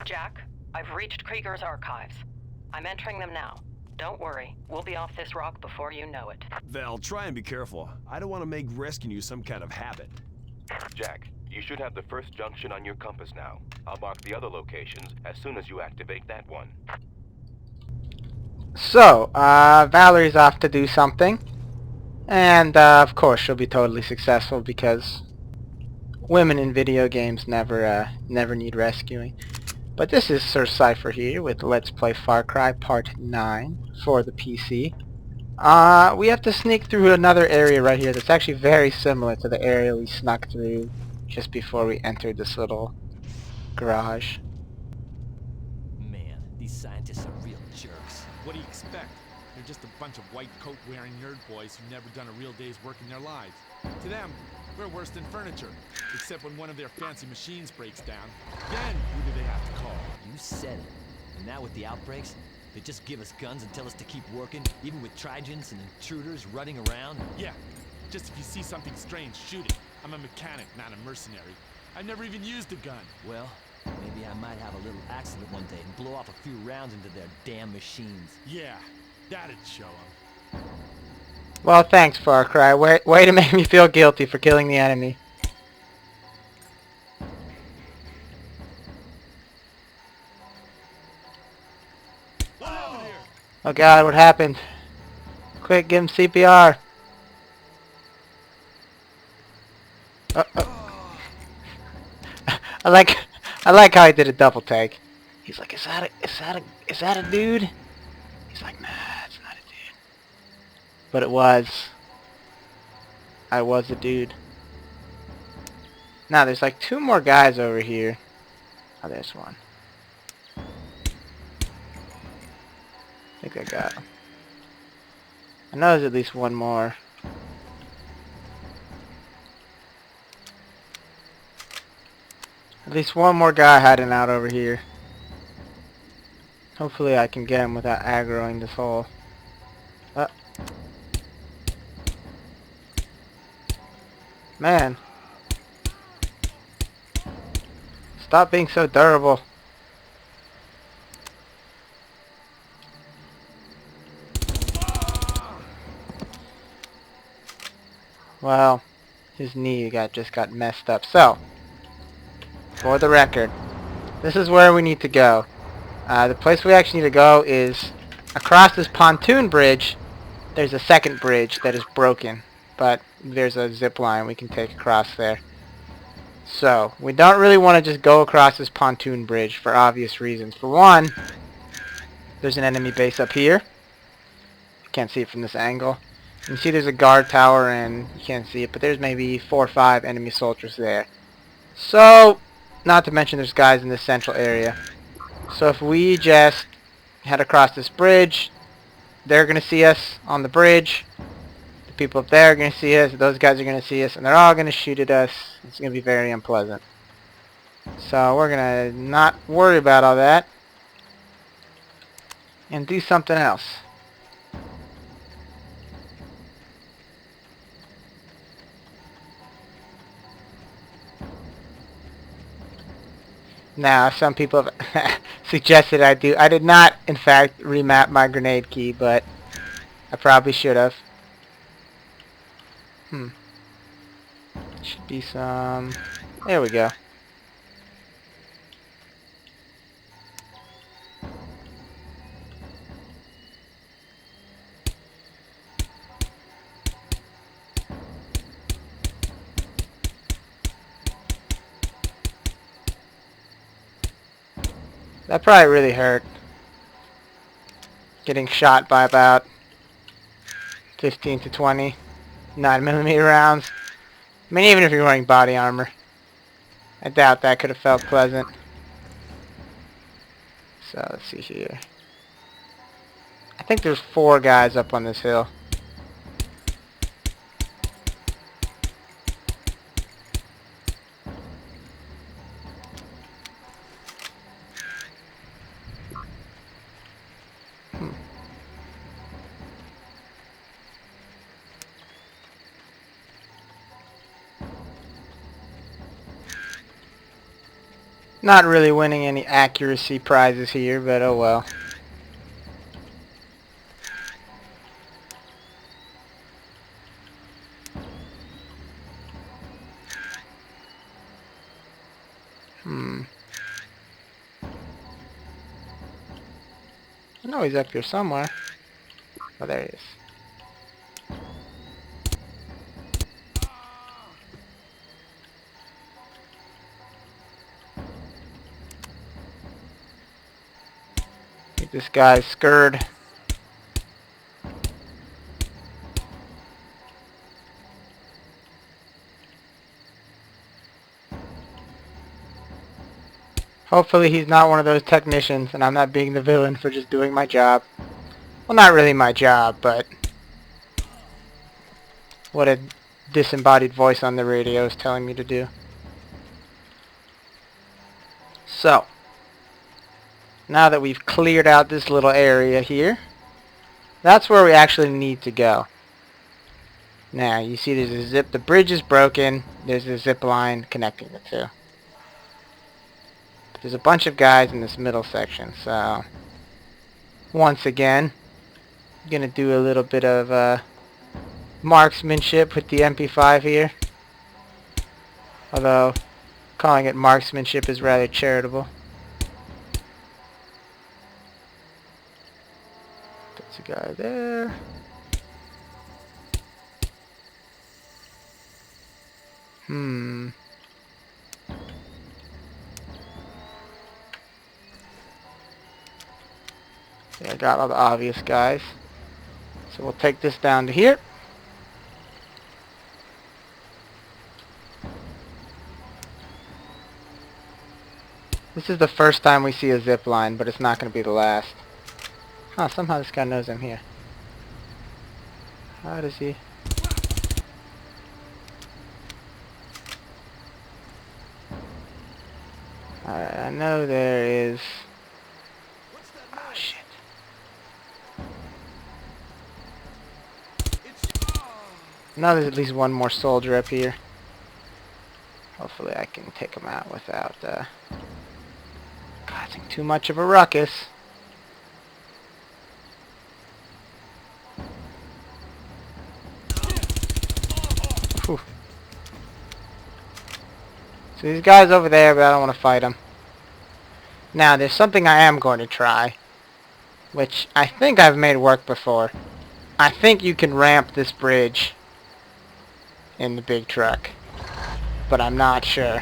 Jack, I've reached Krieger's archives. I'm entering them now. Don't worry, we'll be off this rock before you know it. Val, try and be careful. I don't want to make rescuing you some kind of habit. Jack, you should have the first junction on your compass now. I'll mark the other locations as soon as you activate that one. So, Valerie's off to do something. And, of course, she'll be totally successful because women in video games never need rescuing. But this is Sir Cypher here with Let's Play Far Cry Part 9 for the PC. We have to sneak through another area right here that's actually very similar to the area we snuck through just before we entered this little garage. Man, these scientists are real jerks. What do you expect? They're just a bunch of white coat-wearing nerd boys who've never done a real day's work in their lives. To them, we're worse than furniture. Except when one of their fancy machines breaks down. Then, who do they have to call? You said it. And now with the outbreaks, they just give us guns and tell us to keep working, even with Trigens and intruders running around. Yeah, just if you see something strange, shoot it. I'm a mechanic, not a mercenary. I've never even used a gun. Well, maybe I might have a little accident one day and blow off a few rounds into their damn machines. Yeah, that'd show them. Well, thanks, Far Cry. Way to make me feel guilty for killing the enemy. Oh god, what happened? Quick, give him CPR. I like how he did a double take. He's like, is that a dude? He's like, nah, it's not a dude. But it was. I was a dude. Now there's like 2 more guys over here. Oh, there's one. I think I got him. I know there's at least one more. At least one more guy hiding out over here. Hopefully I can get him without aggroing this hole. Man. Stop being so durable. Well, his knee just got messed up. So, for the record, this is where we need to go. The place we actually need to go is across this pontoon bridge. There's a second bridge that is broken, but there's a zip line we can take across there. So, we don't really want to just go across this pontoon bridge for obvious reasons. For one, there's an enemy base up here. You can't see it from this angle. You can see there's a guard tower and you can't see it, but there's maybe 4 or 5 enemy soldiers there. So, not to mention there's guys in this central area. So if we just head across this bridge, they're going to see us on the bridge. The people up there are going to see us. Those guys are going to see us. And they're all going to shoot at us. It's going to be very unpleasant. So we're going to not worry about all that. And do something else. Now, some people have suggested I do. I did not, in fact, remap my grenade key, but I probably should have. Should be some... There we go. That probably really hurt. Getting shot by about 15 to 20 9mm rounds. I mean, even if you're wearing body armor, I doubt that could have felt pleasant. So, let's see here. I think there's 4 guys up on this hill. Not really winning any accuracy prizes here, but oh well. I know he's up here somewhere. Oh, there he is. Get this guy scurred. Hopefully he's not one of those technicians and I'm not being the villain for just doing my job. Well, not really my job, but what a disembodied voice on the radio is telling me to do. So, now that we've cleared out this little area here, that's where we actually need to go. Now, you see the bridge is broken, there's a zip line connecting the two. There's a bunch of guys in this middle section, so once again, I'm going to do a little bit of marksmanship with the MP5 here. Although, calling it marksmanship is rather charitable. There's a guy there. Yeah, I got all the obvious guys. So we'll take this down to here. This is the first time we see a zip line, but it's not going to be the last. Huh, somehow this guy knows I'm here. How does he... Alright, I know there is... Oh, shit. Now there's at least one more soldier up here. Hopefully I can take him out without causing too much of a ruckus. Whew. So these guys over there, but I don't want to fight them. Now there's something I am going to try, which I think I've made work before. I think you can ramp this bridge in the big truck, but I'm not sure.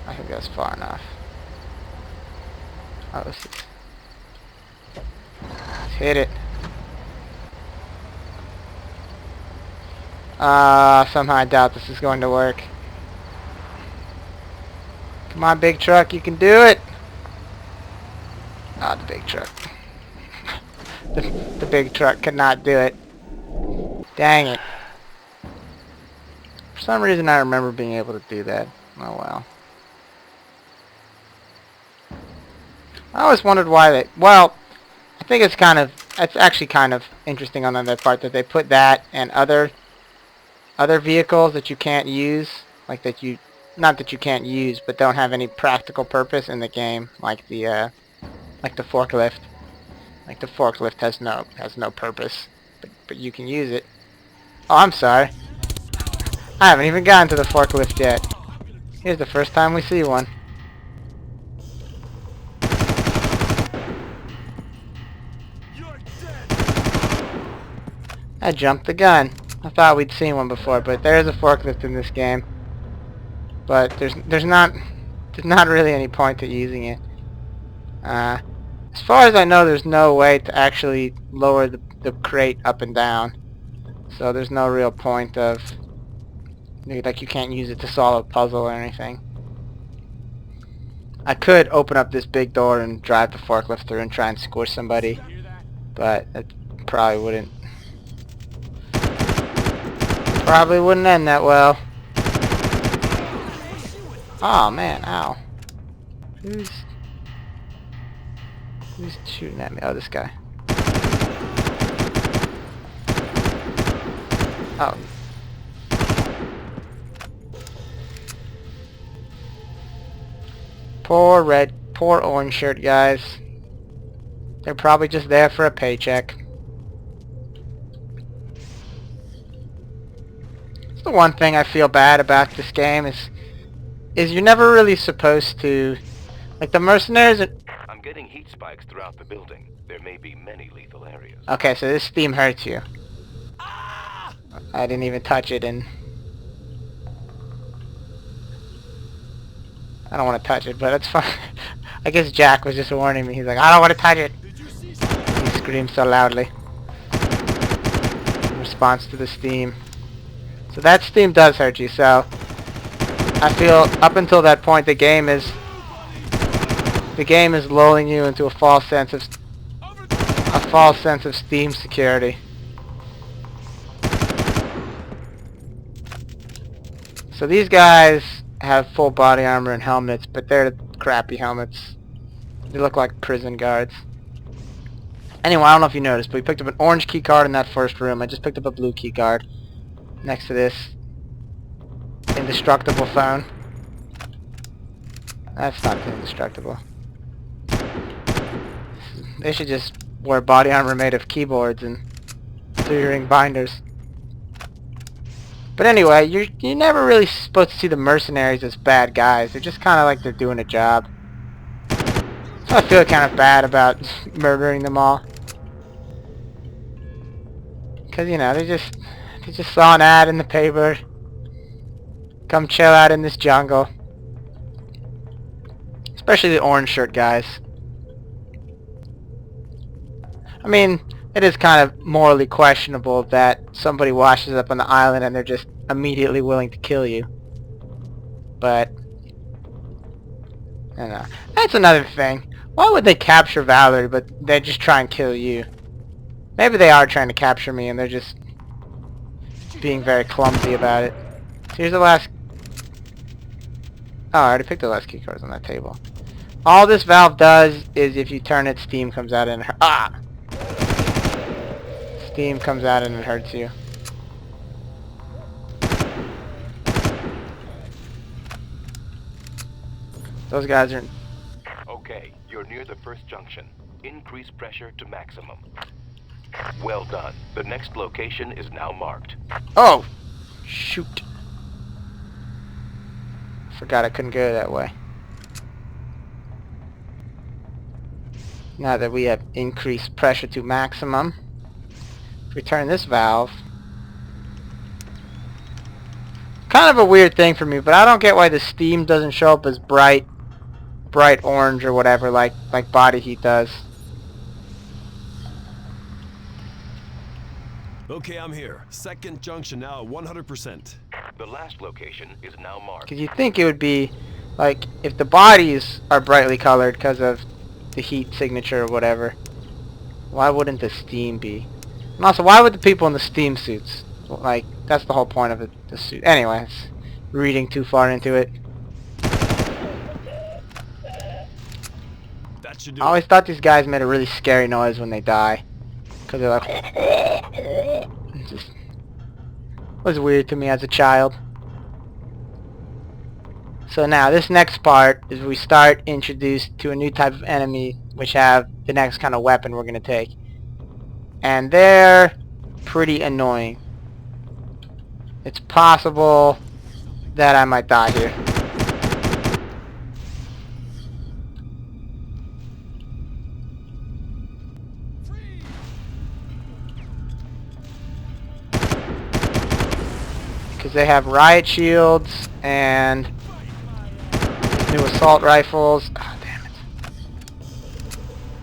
I think that's far enough. Oh, let's hit it. Somehow I doubt this is going to work. Come on, big truck, you can do it! Ah, the big truck. the big truck cannot do it. Dang it. For some reason I remember being able to do that. Oh well. I always wondered why they... Well, I think it's actually kind of interesting on their part that they put that and other vehicles that you can't use, like that you... Not that you can't use, but don't have any practical purpose in the game, like the forklift. Like the forklift has no purpose, but you can use it. Oh, I'm sorry. I haven't even gotten to the forklift yet. Here's the first time we see one. I jumped the gun. I thought we'd seen one before, but there is a forklift in this game. But there's not really any point to using it. As far as I know, there's no way to actually lower the crate up and down. So there's no real point of... Like, you can't use it to solve a puzzle or anything. I could open up this big door and drive the forklift through and try and squish somebody. But it probably wouldn't... Probably wouldn't end that well. Oh man, ow. Who's shooting at me? Oh, this guy. Oh. Poor orange shirt guys. They're probably just there for a paycheck. It's the one thing I feel bad about this game is you're never really supposed to, like, the mercenaries are, I'm getting heat spikes throughout the building. There may be many lethal areas. okay, so this steam hurts you. I didn't even touch it, and I don't want to touch it, but it's fine. I guess Jack was just warning me. He's like, I don't want to touch it. He screamed so loudly in response to the steam. So that steam does hurt you, so I feel up until that point the game is lulling you into a false sense of steam security. So these guys have full body armor and helmets, but they're crappy helmets. They look like prison guards. Anyway, I don't know if you noticed, but we picked up an orange key card in that first room. I just picked up a blue key card next to this indestructible phone. That's not indestructible. They should just wear body armor made of keyboards and 3-ring binders. But anyway, you're never really supposed to see the mercenaries as bad guys. They're just kind of like they're doing a job. So I feel kind of bad about murdering them all. Because, you know, they just saw an ad in the paper. Come chill out in this jungle. Especially the orange shirt guys. I mean, it is kind of morally questionable that somebody washes up on the island and they're just immediately willing to kill you. But, I don't know. That's another thing. Why would they capture Valerie, but they just try and kill you? Maybe they are trying to capture me and they're just being very clumsy about it. So here's the last... Oh, I already picked the last key cards on that table. All this valve does is if you turn it, steam comes out and... Ah! Steam comes out and it hurts you. Those guys are... Okay, you're near the first junction. Increase pressure to maximum. Well done. The next location is now marked. Oh! Shoot. Forgot I couldn't go that way. Now that we have increased pressure to maximum, if we turn this valve, kind of a weird thing for me, but I don't get why the steam doesn't show up as bright orange or whatever like body heat does. Okay, I'm here. Second junction now at 100%. The last location is now marked. Because you'd think it would be, like, if the bodies are brightly colored because of the heat signature or whatever, why wouldn't the steam be? And also, why would the people in the steam suits? Like, that's the whole point of the suit. Anyways, reading too far into it. That should do I always thought these guys made a really scary noise when they die. Because they're like... It just was weird to me as a child. So now, this next part is we start introduced to a new type of enemy, which have the next kind of weapon we're going to take. And they're pretty annoying. It's possible that I might die here. Because they have riot shields and new assault rifles. Oh, damn it.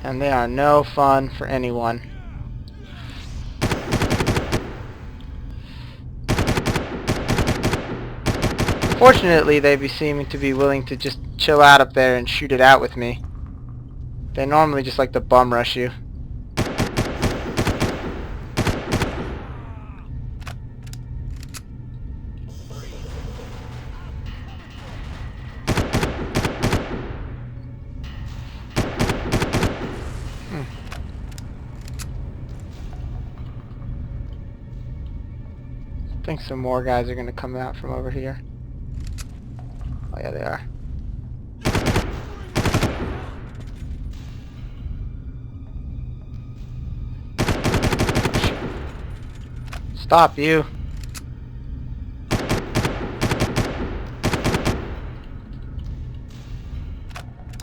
And they are no fun for anyone. Fortunately, they be seeming to be willing to just chill out up there and shoot it out with me. They normally just like to bum rush you. think some more guys are going to come out from over here. Oh yeah, they are. Stop you.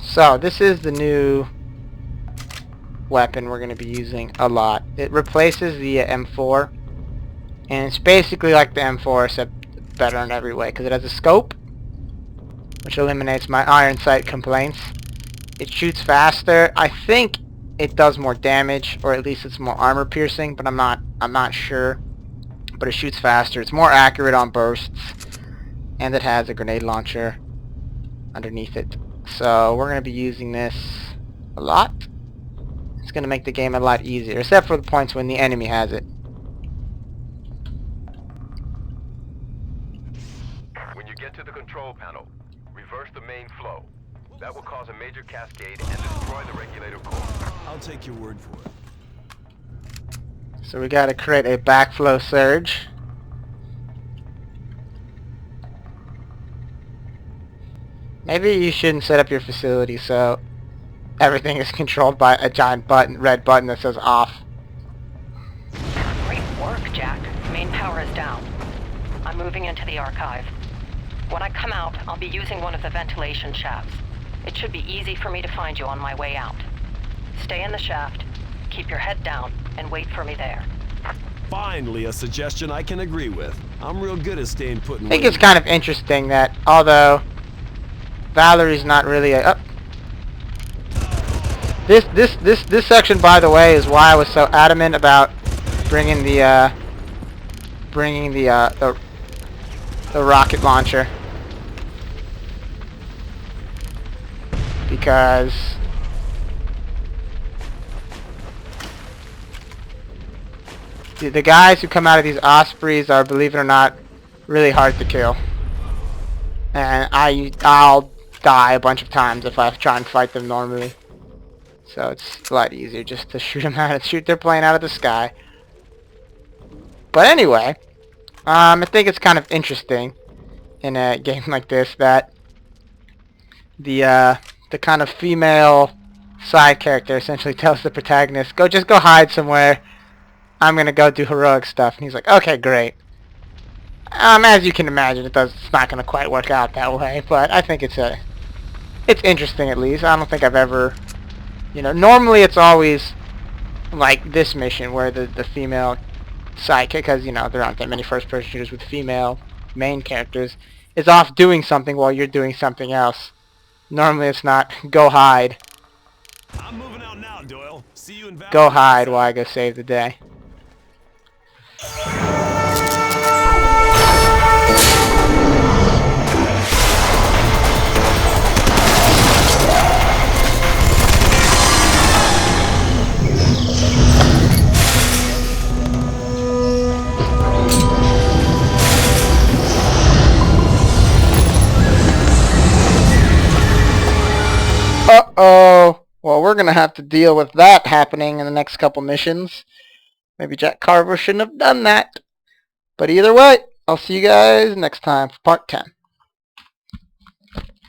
So this is the new weapon we're going to be using a lot. It replaces the M4, and it's basically like the M4 except better in every way because it has a scope, which eliminates my iron sight complaints. It shoots faster. I think it does more damage, or at least it's more armor piercing, but I'm not sure. But it shoots faster. It's more accurate on bursts, and it has a grenade launcher underneath it. So we're going to be using this a lot. It's going to make the game a lot easier, except for the points when the enemy has it. When you get to the control panel, reverse the main flow. That will cause a major cascade and destroy the regulator core. I'll take your word for it. So we got to create a backflow surge. Maybe you shouldn't set up your facility so everything is controlled by a giant red button that says off. Great work, Jack. Main power is down. I'm moving into the archive. When I come out, I'll be using one of the ventilation shafts. It should be easy for me to find you on my way out. Stay in the shaft, keep your head down, and wait for me there. Finally, a suggestion I can agree with. I'm real good at staying put in. I think it's kind of interesting that although Valerie's not really a... This section, by the way, is why I was so adamant about bringing the rocket launcher, because the guys who come out of these Ospreys are, believe it or not, really hard to kill, and I'll die a bunch of times if I try and fight them normally. So it's a lot easier just to shoot their plane out of the sky. But anyway, I think it's kind of interesting in a game like this that the kind of female side character essentially tells the protagonist, just go hide somewhere. I'm gonna go do heroic stuff, and he's like, okay, great. As you can imagine, it's not gonna quite work out that way, but I think it's interesting at least. I don't think I've ever, normally it's always like this mission where the female sidekick, because there aren't that many first-person shooters with female main characters, is off doing something while you're doing something else. Normally it's not go hide. I'm moving out now, Doyle. See you in Go hide while I go save the day. Uh-oh. Well, we're going to have to deal with that happening in the next couple missions. Maybe Jack Carver shouldn't have done that. But either way, I'll see you guys next time for part 10.